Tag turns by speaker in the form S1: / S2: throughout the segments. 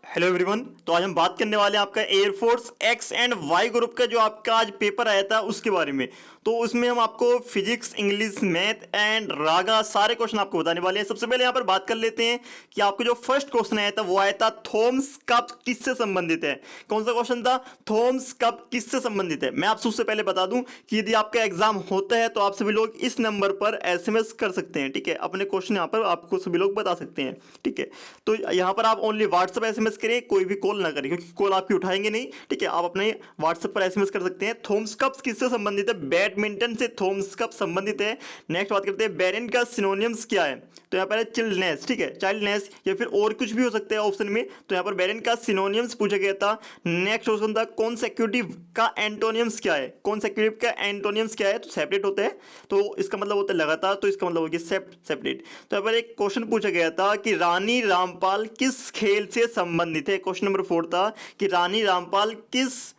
S1: Hello everyone. तो आज हम बात करने वाले हैं आपका air force X and Y group का जो आपका आज पेपर आया था उसके बारे में। तो उसमें हम आपको फिजिक्स, इंग्लिश, मैथ एंड रागा सारे क्वेश्चन आपको बताने वाले हैं। सबसे पहले यहाँ पर बात कर लेते हैं कि आपको जो फर्स्ट क्वेश्चन आया था वो आया था थॉमस कप किससे संबंधित है। कौन सा क्वेश्चन था? थॉमस कप किससे संबंधित है। मैं आपसे उससे पहले बता दूं कि यदि आपका एग्जाम होता है तो आप सभी लोग इस नंबर पर एसएमएस कर सकते हैं, ठीक है। अपने क्वेश्चन यहाँ पर आपको सभी लोग बता सकते हैं, ठीक है। तो यहाँ पर आप ओनली व्हाट्सएप एसएमएस करें, कोई भी कॉल ना करें क्योंकि कॉल आपकी उठाएंगे नहीं, ठीक है। आप अपने व्हाट्सएप पर एसएमएस कर सकते हैं। थॉमस कप किससे संबंधित है? बैडमिंटन से थॉमस कप संबंधित है। नेक्स्ट बात करते हैं बेरेन का सिनोनिम्स क्या है। तो यहाँ पर है चिल्डनेस, ठीक है, चाइल्डनेस या फिर और कुछ भी हो सकता है ऑप्शन में। तो यहाँ पर बेरेन का सिनोनिम्स पूछा गया था। नेक्स्ट क्वेश्चन था कॉन्सेक्यूटिव का एंटोनियम्स क्या है। कॉन्सेक्यूटिव का एंटोनियम्स क्या है? तो सेपरेट होता है, तो इसका मतलब होता है लगातार, तो इसका मतलब होगा सेपरेट। तो यहाँ पर एक क्वेश्चन पूछा गया था कि रानी रामपाल किस खेल से संबंधित है। क्वेश्चन नंबर 4 था कि रानी रामपाल किस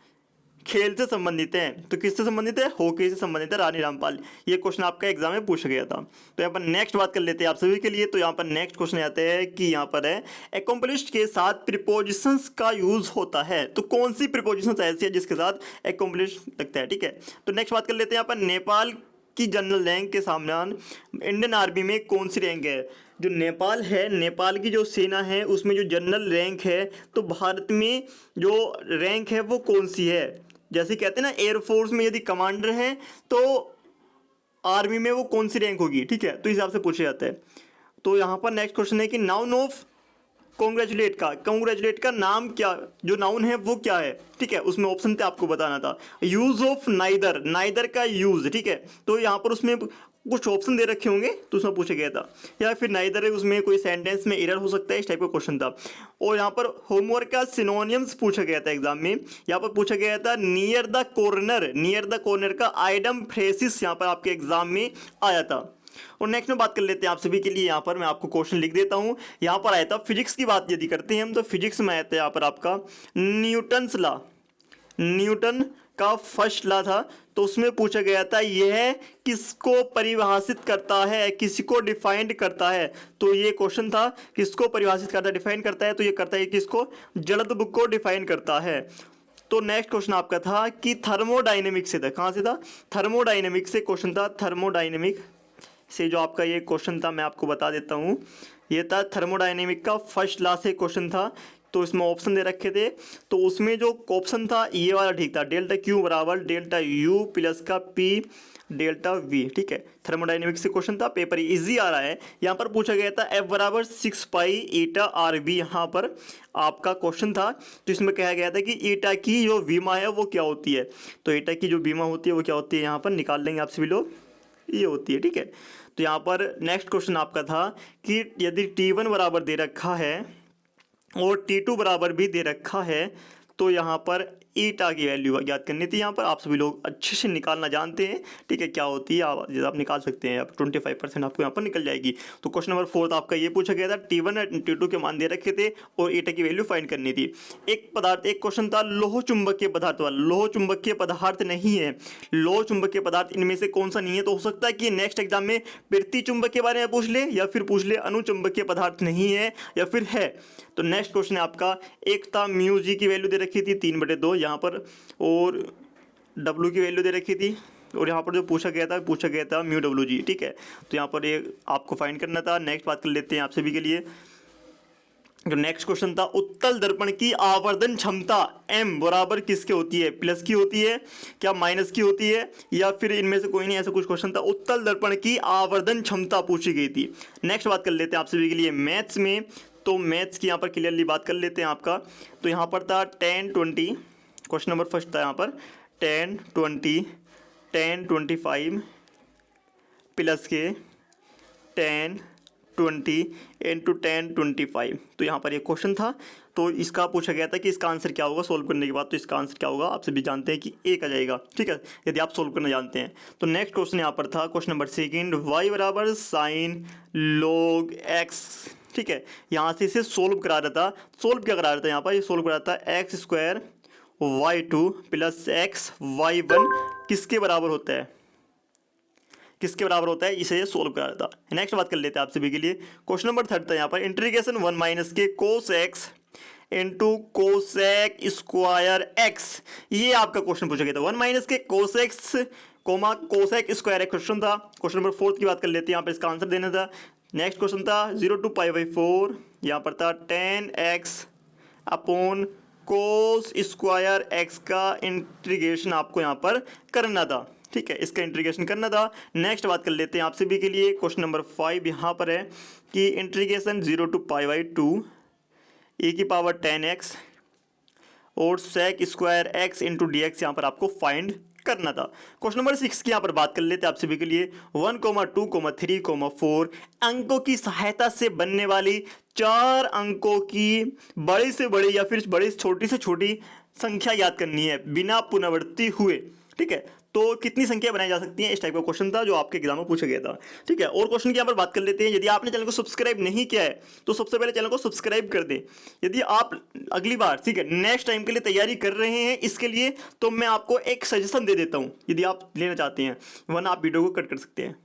S1: खेल से संबंधित है। तो किससे संबंधित है? हॉकी से संबंधित है रानी रामपाल। ये क्वेश्चन आपका एग्जाम में पूछा गया था। तो यहाँ पर नेक्स्ट बात कर लेते हैं आप सभी के लिए। तो यहाँ पर नेक्स्ट क्वेश्चन आता है कि यहाँ पर है अकम्पलिश्ड के साथ प्रीपोजिशंस का यूज होता है। तो कौन सी प्रीपोजिशंस ऐसी है जिसके साथ अकम्पलिश्ड लगता है, ठीक है। तो नेक्स्ट बात कर लेते हैं यहाँ पर नेपाल की जनरल रैंक के सामने इंडियन आर्मी में कौन सी रैंक है। जो नेपाल है, नेपाल की जो सेना है उसमें जो जनरल रैंक है, तो भारत में जो रैंक है वो कौन सी है। जैसे कहते हैं ना एयरफोर्स में यदि कमांडर है तो आर्मी में वो कौन सी रैंक होगी, ठीक है। तो इस हिसाब से पूछा जाता है। तो यहाँ पर नेक्स्ट क्वेश्चन है कि नाउन ऑफ कॉन्ग्रेचुलेट का नाम क्या, जो नाउन है वो क्या है, ठीक है। उसमें ऑप्शन थे, आपको बताना था। यूज ऑफ नाइदर का यूज, ठीक है। तो यहाँ पर उसमें कुछ ऑप्शन दे रखे होंगे तो उसमें पूछा गया था, या फिर नाइदर है उसमें कोई सेंटेंस में एरर हो सकता है, इस टाइप का क्वेश्चन था। और यहाँ पर होमवर्क का सिनोनियम्स पूछा गया था एग्जाम में। यहाँ पर पूछा गया था नियर द कॉर्नर का आइडम फ्रेसिस यहाँ पर आपके एग्जाम में आया था। और नेक्स्ट में बात कर लेते हैं आप सभी के लिए। यहाँ पर मैं आपको क्वेश्चन लिख देता हूँ। यहाँ पर आया था फिजिक्स की बात यदि करते हैं हम, तो फिजिक्स में आया था यहाँ पर आपका न्यूटन का फर्स्ट लॉ था। तो उसमें पूछा गया था यह किसको परिभाषित करता है, किसको डिफाइंड करता है। तो ये क्वेश्चन था किसको परिभाषित करता है, डिफाइन करता है। तो ये करता है किसको? जड़त्व बुक को डिफाइन करता है। तो नेक्स्ट क्वेश्चन आपका था कि थर्मोडाइनमिक से था। कहाँ से था? थर्मोडाइनमिक से क्वेश्चन था। थर्मोडाइनमिक से जो आपका ये क्वेश्चन था मैं आपको बता देता हूँ। ये था थर्मोडाइनमिक का फर्स्ट लॉ से क्वेश्चन था। तो इसमें ऑप्शन दे रखे थे, तो उसमें जो ऑप्शन था ये वाला ठीक था, डेल्टा क्यू बराबर डेल्टा यू प्लस का पी डेल्टा वी, ठीक है। थर्मोडाइनमिक से क्वेश्चन था, पेपर इजी आ रहा है। यहाँ पर पूछा गया था एफ बराबर 6 पाई ईटा आर बी, यहाँ पर आपका क्वेश्चन था। तो इसमें कहा गया था कि ईटा की जो बीमा है वो क्या होती है। तो ईटा की जो बीमा होती है वो क्या होती है, यहाँ पर निकाल लेंगे आप सभी लोग, ये होती है, ठीक है। तो यहाँ पर नेक्स्ट क्वेश्चन आपका था कि यदि T1 बराबर दे रखा है और T2 बराबर भी दे रखा है तो यहाँ पर ईटा की वैल्यू ज्ञात करनी थी। यहाँ पर आप सभी लोग अच्छे से निकालना जानते हैं, ठीक है, क्या होती है आप निकाल सकते हैं। आप 25% आपको यहाँ पर निकल जाएगी। तो क्वेश्चन नंबर 4 आपका ये पूछा गया था, T1 और T2 के मान दे रखे थे और ईटा की वैल्यू फाइंड करनी थी। एक क्वेश्चन था लोह चुंबकीय पदार्थ वाला। लोह चुंबकीय पदार्थ नहीं है, लोह चुंबकीय पदार्थ इनमें से कौन सा नहीं है। तो हो सकता है कि नेक्स्ट एग्जाम में पृथ्वी चुंबक के बारे में पूछ ले, या फिर पूछ ले अनुचुंबकीय पदार्थ नहीं है या फिर है। तो नेक्स्ट क्वेश्चन है आपका, एक था म्यू जी की वैल्यू दे रखी थी 3/2 यहाँ पर, और डब्ल्यू की वैल्यू दे रखी थी, और यहाँ पर जो पूछा गया था म्यू डब्ल्यू जी, ठीक है। तो यहाँ पर ये आपको फाइंड करना था। नेक्स्ट बात कर लेते हैं आप सभी के लिए। जो नेक्स्ट क्वेश्चन था उत्तल दर्पण की आवर्धन क्षमता m बराबर किसके होती है? प्लस की होती है क्या, माइनस की होती है, या फिर इनमें से कोई नहीं, ऐसा कुछ क्वेश्चन था। उत्तल दर्पण की आवर्धन क्षमता पूछी गई थी। नेक्स्ट बात कर लेते हैं आप सभी के लिए मैथ्स में। तो मैथ्स की यहाँ पर क्लियरली बात कर लेते हैं आपका। तो यहाँ पर था 10-20, क्वेश्चन नंबर फर्स्ट था यहाँ पर 10-20 10-25 प्लस के 10-20 इंटू 10-25। तो यहाँ पर ये क्वेश्चन था। तो इसका पूछा गया था कि इसका आंसर क्या होगा सॉल्व करने के बाद। तो इसका आंसर क्या होगा आप सभी जानते हैं कि एक आ जाएगा, ठीक है, यदि आप सॉल्व करना जानते हैं। तो नेक्स्ट क्वेश्चन यहाँ पर था क्वेश्चन नंबर 2 y बराबर साइन log x, ठीक है। यहाँ से इसे सोल्व करा रहा था। सोल्व क्या करा रहा था यहाँ पर? ये सोल्व करा था x² y2 plus x y1 किसके बराबर होता है, किसके बराबर होता है, इसे सोल्व करा था। नेक्स्ट बात कर लेते हैं आप सभी के लिए। क्वेश्चन नंबर 3 था यहाँ पर इंटीग्रेशन 1 - के cos x into cosec square x, ये आपका क्वेश्चन पूछा गया था। 1 माइनस के कोसेक्स कोमा कोसेक स्क्वायर एक क्वेश्चन था। क्वेश्चन नंबर 4 की बात कर लेते हैं, यहाँ पर इसका आंसर देना था। नेक्स्ट क्वेश्चन था 0 to π/4, यहाँ पर था 10x upon cos square x का इंटीग्रेशन आपको यहाँ पर करना था। ठीक है, इसका इंटीग्रेशन करना था। नेक्स्ट बात कर लेते हैं आप सभी के लिए, क्वेश्चन नंबर 5 यहाँ पर है कि इंटीग्रेशन 0 to π/2 e⁻10x और sec square x into D x यहाँ पर आपको फाइंड करना था। क्वेश्चन नंबर 6 की यहाँ पर बात कर लेते हैं आप सभी के लिए। 1, 2, 3, 4 अंकों की सहायता से बनने वाली 4 अंकों की बड़ी से बड़ी या फिर बड़ी छोटी से छोटी संख्या याद करनी है बिना पुनरावृत्ति हुए। ठीक है, तो कितनी संख्या बनाई जा सकती है, इस टाइप का क्वेश्चन था जो आपके एग्जाम में पूछा गया था। ठीक है, और क्वेश्चन की यहाँ पर बात कर लेते हैं। यदि आपने चैनल को सब्सक्राइब नहीं किया है तो सबसे पहले चैनल को सब्सक्राइब कर दें। यदि आप अगली बार, ठीक है, नेक्स्ट टाइम के लिए तैयारी कर रहे हैं इसके लिए, तो मैं आपको एक सजेशन दे देता हूँ। यदि आप लेना चाहते हैं, वरना आप वीडियो को कट कर सकते हैं।